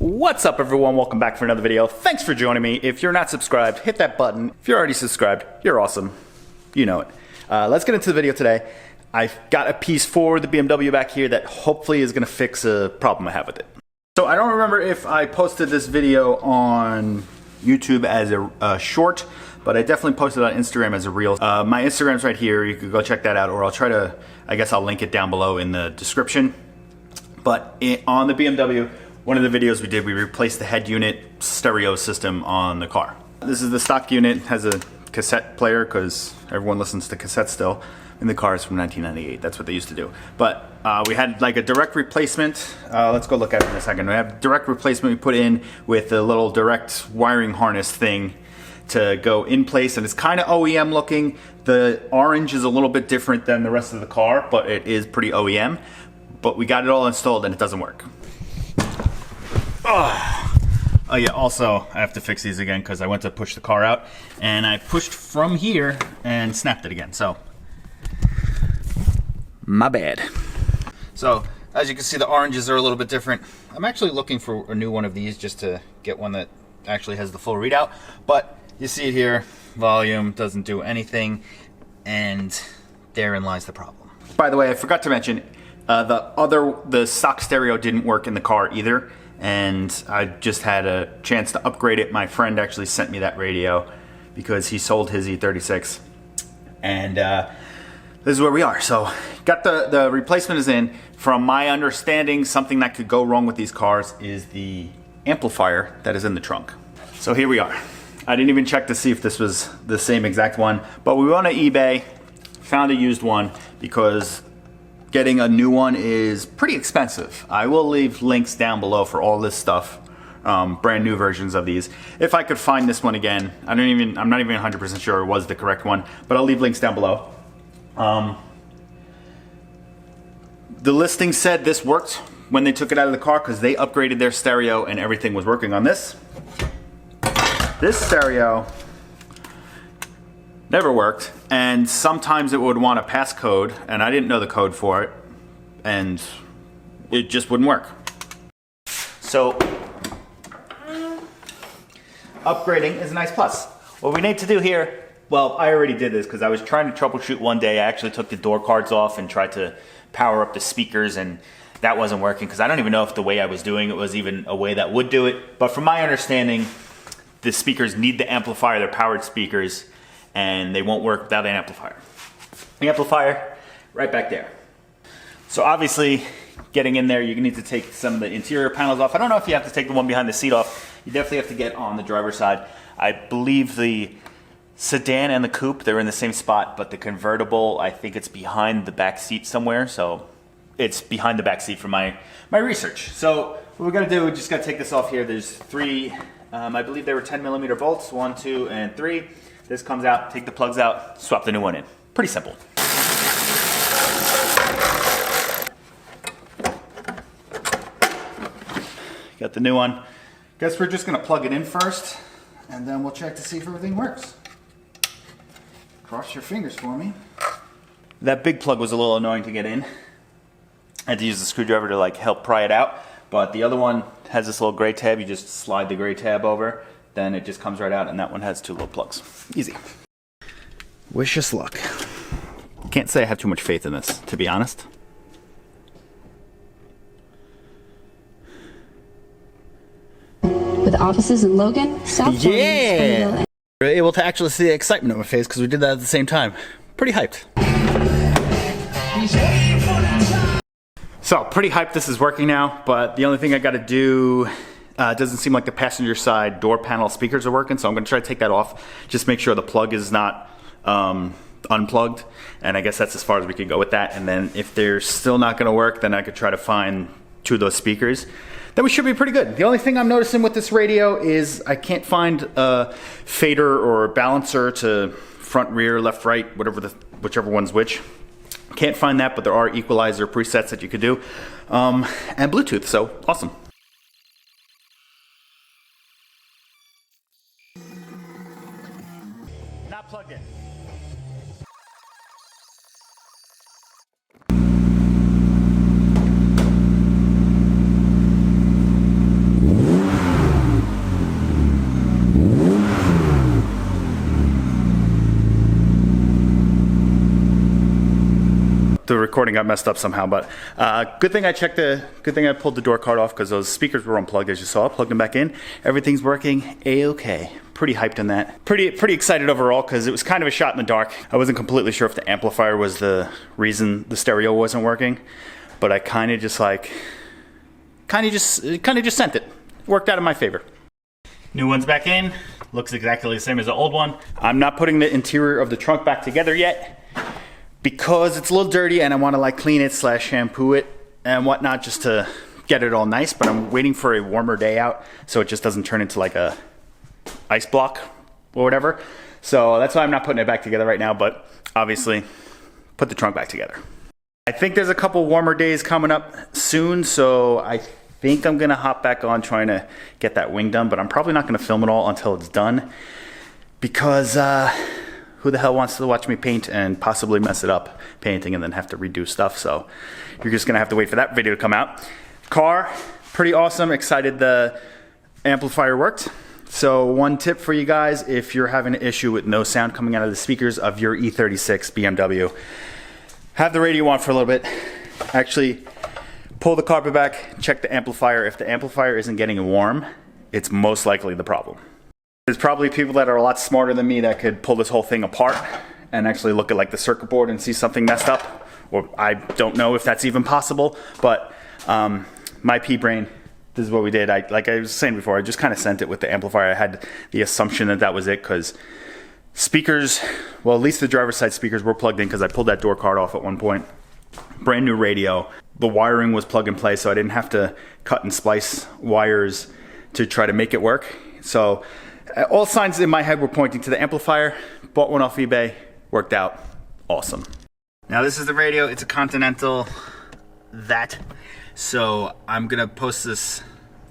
What's up everyone, welcome back for another video. Thanks for joining me. If you're not subscribed, hit that button. If you're already subscribed, you're awesome. You know it. Let's get into the video today. I've got a piece for the BMW back here that hopefully is gonna fix a problem I have with it. So I don't remember if I posted this video on YouTube as a short, but I definitely posted it on Instagram as a reel. My Instagram's right here, you can go check that out, or I'll try to, I guess I'll link it down below in the description. But on the BMW, one of the videos we did, we replaced the head unit stereo system on the car. This is the stock unit, has a cassette player because everyone listens to cassettes still. In the cars from 1998, that's what they used to do. But we had like a direct replacement. Let's go look at it in a second. We have direct replacement we put in with a little direct wiring harness thing to go in place, and it's kind of OEM looking. The orange is a little bit different than the rest of the car, but it is pretty OEM. But we got it all installed and it doesn't work. Oh yeah, also I have to fix these again because I went to push the car out and I pushed from here and snapped it again, so my bad. So as you can see, the oranges are a little bit different. I'm actually looking for a new one of these just to get one that actually has the full readout, but you see it here, volume doesn't do anything, and therein lies the problem. By the way, I forgot to mention the stock stereo didn't work in the car either, and I just had a chance to upgrade it. My friend actually sent me that radio because he sold his E36, and this is where we are. So got the replacement is in. From my understanding, something that could go wrong with these cars is the amplifier that is in the trunk. So here we are. I didn't even check to see if this was the same exact one, but we went on eBay, found a used one because getting a new one is pretty expensive. I will leave links down below for all this stuff, brand new versions of these. If I could find this one again, I'm not even 100% sure it was the correct one, but I'll leave links down below. The listing said this worked when they took it out of the car because they upgraded their stereo and everything was working on this. This stereo never worked, and sometimes it would want a passcode, and I didn't know the code for it, and it just wouldn't work. So upgrading is a nice plus. What we need to do here, well, I already did this because I was trying to troubleshoot one day. I actually took the door cards off and tried to power up the speakers, and that wasn't working because I don't even know if the way I was doing it was even a way that would do it. But from my understanding, the speakers need the amplifier. They're powered speakers, and they won't work without an amplifier. The amplifier, right back there. So obviously, getting in there, you need to take some of the interior panels off. I don't know if you have to take the one behind the seat off. You definitely have to get on the driver's side. I believe the sedan and the coupe, they're in the same spot, but the convertible, I think it's behind the back seat somewhere. So it's behind the back seat from my research. So what we're gonna do, we just gotta take this off here. There's three, I believe they were 10mm bolts, 1, 2, and 3. This comes out, take the plugs out, swap the new one in. Pretty simple. Got the new one. Guess we're just gonna plug it in first, and then we'll check to see if everything works. Cross your fingers for me. That big plug was a little annoying to get in. I had to use the screwdriver to like help pry it out, but the other one has this little gray tab. You just slide the gray tab over, then it just comes right out, and that one has 2 little plugs. Easy. Wish us luck. Can't say I have too much faith in this, to be honest. With offices in Logan, South Florida, yeah! We were able to actually see the excitement on my face because we did that at the same time. Pretty hyped. So, pretty hyped this is working now, but the only thing I gotta do, it doesn't seem like the passenger side door panel speakers are working, so I'm gonna try to take that off. Just make sure the plug is not unplugged, and I guess that's as far as we can go with that. And then if they're still not gonna work, then I could try to find 2 of those speakers. Then we should be pretty good. The only thing I'm noticing with this radio is I can't find a fader or a balancer to front, rear, left, right, whichever one's which. Can't find that, but there are equalizer presets that you could do, and Bluetooth, so awesome. Not plugged in. recording got messed up somehow, but good thing I pulled the door card off because those speakers were unplugged, as you saw. Plugged them back in. Everything's working a-okay. Pretty hyped on that. Pretty excited overall because it was kind of a shot in the dark. I wasn't completely sure if the amplifier was the reason the stereo wasn't working, but I kind of just sent it. Worked out in my favor. New one's back in. Looks exactly the same as the old one. I'm not putting the interior of the trunk back together yet because it's a little dirty and I want to like clean it / shampoo it and whatnot just to get it all nice, but I'm waiting for a warmer day out so it just doesn't turn into like a ice block or whatever. So that's why I'm not putting it back together right now, but obviously put the trunk back together. I think there's a couple warmer days coming up soon, so I think I'm gonna hop back on trying to get that wing done, but I'm probably not gonna film it all until it's done because who the hell wants to watch me paint and possibly mess it up painting and then have to redo stuff? So you're just gonna have to wait for that video to come out. Car, pretty awesome. Excited the amplifier worked. So one tip for you guys, if you're having an issue with no sound coming out of the speakers of your E36 BMW, have the radio on for a little bit. Actually, pull the carpet back, check the amplifier. If the amplifier isn't getting warm, it's most likely the problem. There's probably people that are a lot smarter than me that could pull this whole thing apart and actually look at like the circuit board and see something messed up. Or I don't know if that's even possible, but my pea brain, this is what we did. Like I was saying before, I just kind of sent it with the amplifier. I had the assumption that that was it because speakers, well, at least the driver's side speakers were plugged in because I pulled that door card off at one point. Brand new radio. The wiring was plug and play, so I didn't have to cut and splice wires to try to make it work. So all signs in my head were pointing to the amplifier. Bought one off eBay, worked out, awesome. Now this is the radio. It's a Continental that. So I'm gonna post this.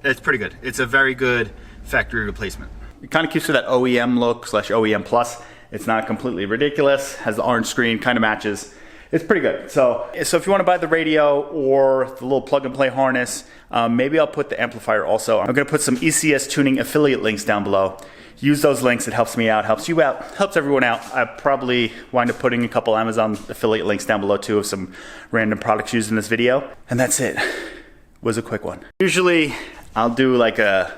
It's pretty good. It's a very good factory replacement. It kind of keeps with that OEM look / OEM plus. It's not completely ridiculous. Has the orange screen, kind of matches. It's pretty good. So if you want to buy the radio or the little plug and play harness, maybe I'll put the amplifier also. I'm gonna put some ECS tuning affiliate links down below. Use those links. It helps me out, helps you out, helps everyone out. I probably wind up putting a couple Amazon affiliate links down below too of some random products used in this video. And that's it. Was a quick one. Usually I'll do like a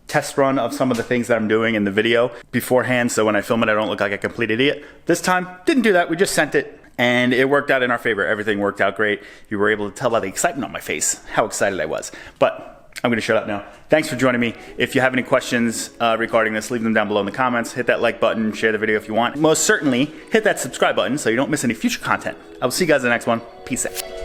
test run of some of the things that I'm doing in the video beforehand, so when I film it I don't look like a complete idiot. This time, didn't do that. We just sent it and it worked out in our favor. Everything worked out great. You were able to tell by the excitement on my face how excited I was. But I'm gonna shut up now. Thanks for joining me. If you have any questions regarding this, leave them down below in the comments. Hit that like button, share the video if you want. Most certainly, hit that subscribe button so you don't miss any future content. I will see you guys in the next one. Peace out.